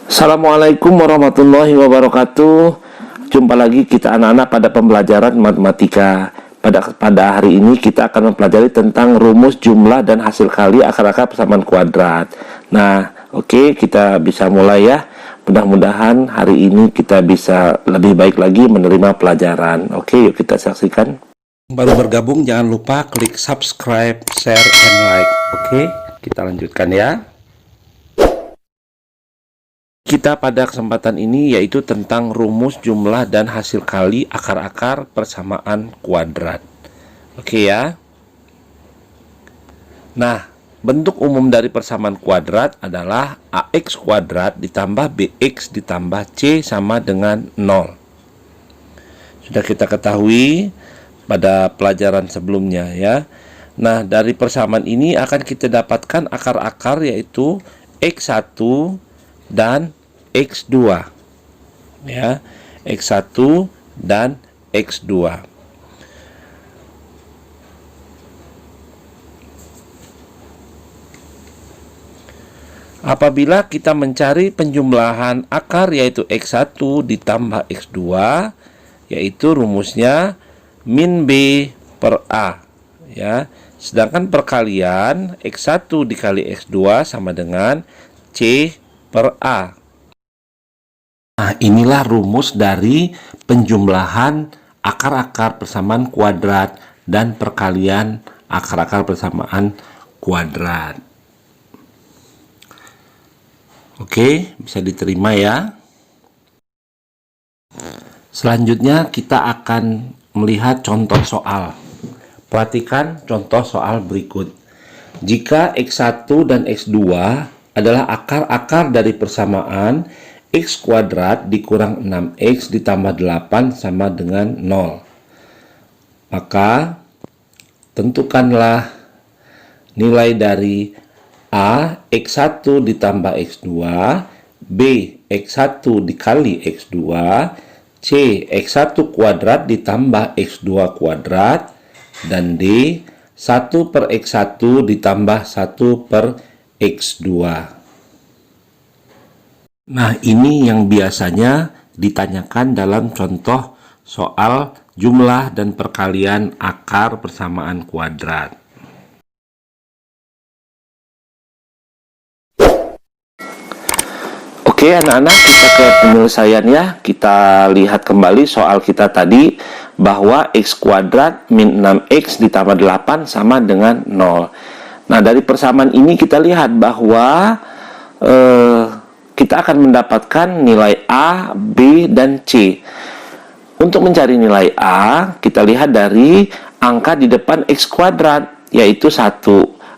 Assalamualaikum warahmatullahi wabarakatuh. Jumpa lagi kita anak-anak pada pembelajaran matematika. Pada hari ini kita akan mempelajari tentang rumus jumlah dan hasil kali akar-akar persamaan kuadrat. Nah, oke, kita bisa mulai ya. Mudah-mudahan hari ini kita bisa lebih baik lagi menerima pelajaran. Oke, yuk kita saksikan. Baru bergabung jangan lupa klik subscribe, share, and like. Oke, kita lanjutkan ya. Kita pada kesempatan ini yaitu tentang rumus jumlah dan hasil kali akar-akar persamaan kuadrat. Oke ya. Nah, bentuk umum dari persamaan kuadrat adalah AX kuadrat ditambah BX ditambah C sama dengan 0. Sudah kita ketahui pada pelajaran sebelumnya ya. Nah, dari persamaan ini akan kita dapatkan akar-akar yaitu X1 dan X2 ya, X1 dan X2. Apabila kita mencari penjumlahan akar yaitu X1 ditambah X2, yaitu rumusnya min B per A ya. Sedangkan perkalian X1 dikali X2 sama dengan C per A. Nah, inilah rumus dari penjumlahan akar-akar persamaan kuadrat dan perkalian akar-akar persamaan kuadrat. Oke, bisa diterima ya. Selanjutnya kita akan melihat contoh soal. Perhatikan contoh soal berikut. Jika X1 dan X2 adalah akar-akar dari persamaan X kuadrat dikurang 6X ditambah 8 sama dengan 0. Maka tentukanlah nilai dari A X1 ditambah X2, B X1 dikali X2, C X1 kuadrat ditambah X2 kuadrat, dan D 1 per X1 ditambah 1 per X2. Nah, ini yang biasanya ditanyakan dalam contoh soal jumlah dan perkalian akar persamaan kuadrat. Oke anak-anak, kita ke penyelesaian ya. Kita lihat kembali soal kita tadi bahwa X kuadrat min 6X ditambah 8 sama dengan 0. Nah, dari persamaan ini kita lihat bahwa kita akan mendapatkan nilai A, B, dan C. Untuk mencari nilai A, kita lihat dari angka di depan X kuadrat, yaitu 1.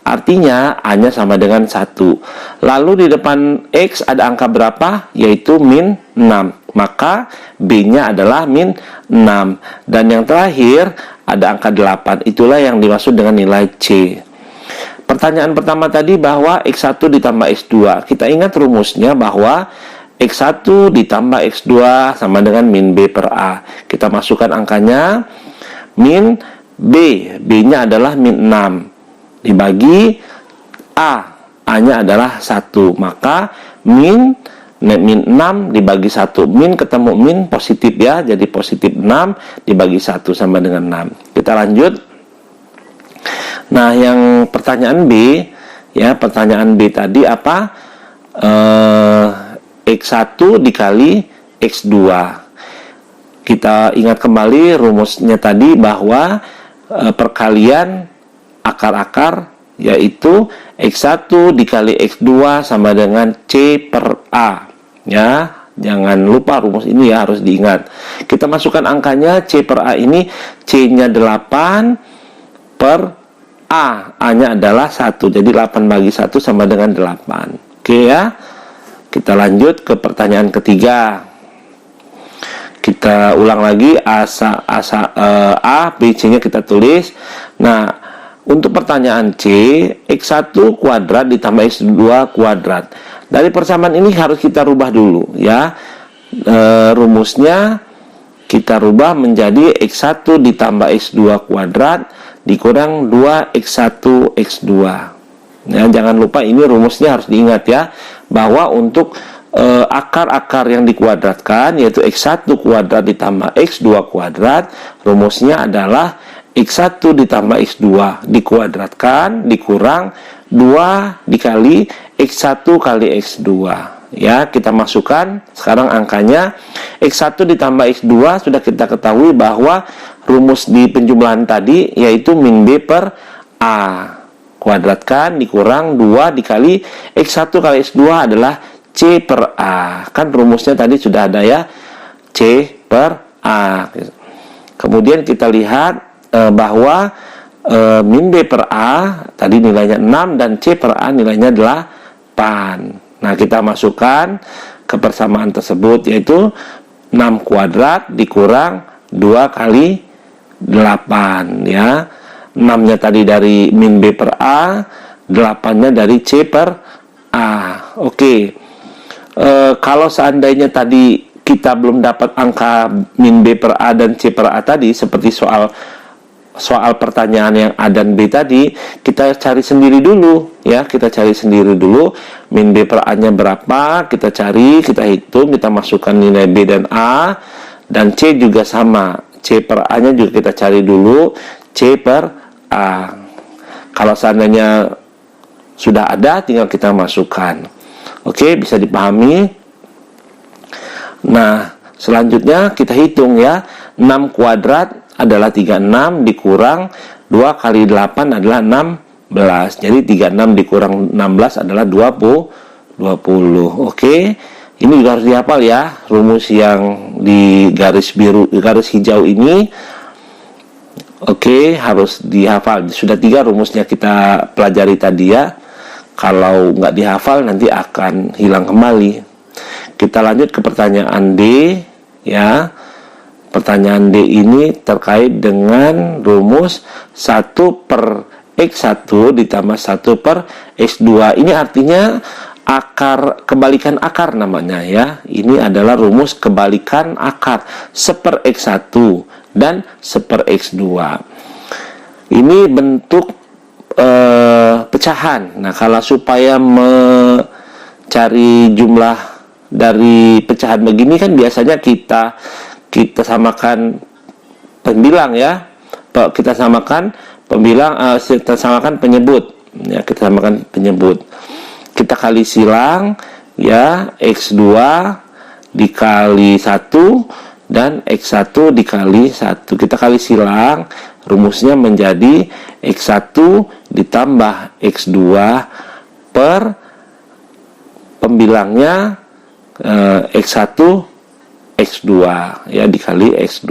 Artinya, A-nya sama dengan 1. Lalu di depan X ada angka berapa? Yaitu min 6. Maka B-nya adalah min 6. Dan yang terakhir, ada angka 8. Itulah yang dimaksud dengan nilai C. Pertanyaan pertama tadi bahwa X1 ditambah X2. Kita ingat rumusnya bahwa X1 ditambah X2 sama dengan min B per A. Kita masukkan angkanya min B. B-nya adalah min 6. Dibagi A. A-nya adalah 1. Maka min 6 dibagi 1. Min ketemu min positif ya. Jadi positif 6 dibagi 1 sama dengan 6. Kita lanjut. Nah, yang pertanyaan B, ya, pertanyaan B tadi apa? X1 dikali X2. Kita ingat kembali rumusnya tadi bahwa perkalian akar-akar yaitu X1 dikali X2 sama dengan C per A. Ya, jangan lupa rumus ini ya, harus diingat. Kita masukkan angkanya C per A ini, C-nya 8 per A, A-nya adalah 1. Jadi 8 bagi 1 sama dengan 8. Oke ya. Kita lanjut ke pertanyaan ketiga. Kita ulang lagi A, B, C-nya kita tulis. Nah, untuk pertanyaan C, X1 kuadrat ditambah X2 kuadrat. Dari persamaan ini harus kita rubah dulu ya. Rumusnya kita rubah menjadi X1 ditambah X2 kuadrat dikurang 2X1 X2. Ya, jangan lupa ini rumusnya harus diingat ya, bahwa untuk akar-akar yang dikuadratkan, yaitu X1 kuadrat ditambah X2 kuadrat, rumusnya adalah X1 ditambah X2 dikuadratkan dikurang 2 dikali X1 kali X2. Ya, kita masukkan sekarang angkanya. X1 ditambah X2 sudah kita ketahui bahwa rumus di penjumlahan tadi yaitu min B per A. Kuadratkan dikurang 2 dikali X1 kali X2 adalah C per A. Kan rumusnya tadi sudah ada ya, C per A. Kemudian kita lihat bahwa min B per A tadi nilainya 6 dan C per A nilainya 8. Nah, kita masukkan kebersamaan tersebut yaitu 6 kuadrat dikurang 2 kali 8 ya. 6-nya tadi dari min B per A, 8-nya dari C per A. Oke. Kalau seandainya tadi kita belum dapat angka min B per A dan C per A tadi, seperti soal pertanyaan yang A dan B tadi, kita cari sendiri dulu ya, kita cari sendiri dulu min B per A nya berapa, kita cari, kita hitung, kita masukkan nilai B dan A, dan C juga sama, C per A nya juga kita cari dulu, C per A. Kalau seandainya sudah ada, tinggal kita masukkan. Oke, bisa dipahami. Nah, selanjutnya kita hitung ya, 6 kuadrat adalah 36 dikurang 2 kali 8 adalah 16. Jadi 36 dikurang 16 adalah 20. Oke. Ini juga harus dihafal ya, rumus yang di garis biru, garis hijau ini. Oke, harus dihafal. Sudah 3 rumusnya kita pelajari tadi ya. Kalau nggak dihafal nanti akan hilang kembali. Kita lanjut ke pertanyaan D ya. Pertanyaan D ini terkait dengan rumus 1 per X1 ditambah 1 per X2. Ini artinya akar, kebalikan akar namanya ya. Ini adalah rumus kebalikan akar 1 per X1 dan 1 per X2. Ini bentuk pecahan. Nah, kalau supaya mencari jumlah dari pecahan begini kan biasanya kita samakan pembilang ya, kita samakan pembilang, kita samakan penyebut ya, kita samakan penyebut, kita kali silang ya, X2 dikali 1 dan X1 dikali 1, kita kali silang, rumusnya menjadi X1 ditambah X2 per pembilangnya X1 X2 ya, dikali X2.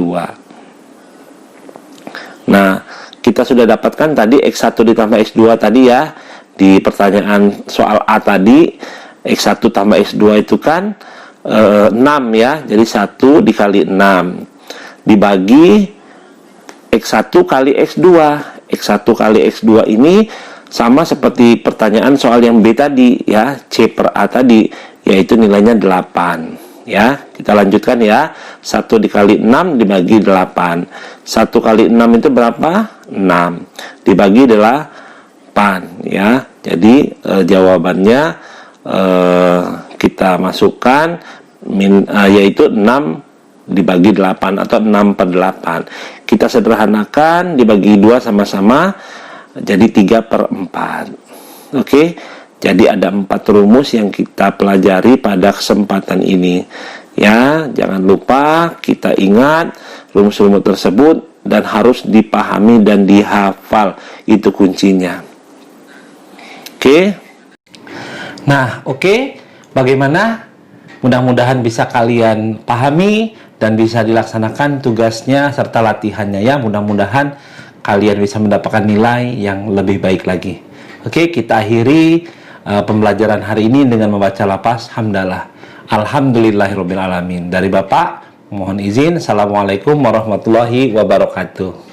Nah, kita sudah dapatkan tadi X1 ditambah X2 tadi ya, di pertanyaan soal A tadi, X1 tambah X2 itu kan 6 ya, jadi 1 dikali 6 dibagi X1 kali X2. X1 kali X2 ini sama seperti pertanyaan soal yang B tadi ya, C per A tadi, yaitu nilainya 8 ya. Kita lanjutkan ya, 1 dikali 6 dibagi 8, 1 kali 6 itu berapa? 6 dibagi 8 ya. Jadi jawabannya kita masukkan yaitu 6 dibagi 8 atau 6 per 8. Kita sederhanakan, dibagi 2 sama-sama jadi 3 per 4. Oke, jadi ada 4 rumus yang kita pelajari pada kesempatan ini ya. Jangan lupa kita ingat rumus-rumus tersebut dan harus dipahami dan dihafal, itu kuncinya. Oke. Nah, oke. Bagaimana? Mudah-mudahan bisa kalian pahami dan bisa dilaksanakan tugasnya serta latihannya ya. Mudah-mudahan kalian bisa mendapatkan nilai yang lebih baik lagi. Oke, kita akhiri pembelajaran hari ini dengan membaca lafaz hamdalah. Alhamdulillahirobbilalamin. Dari Bapak, mohon izin. Assalamualaikum warahmatullahi wabarakatuh.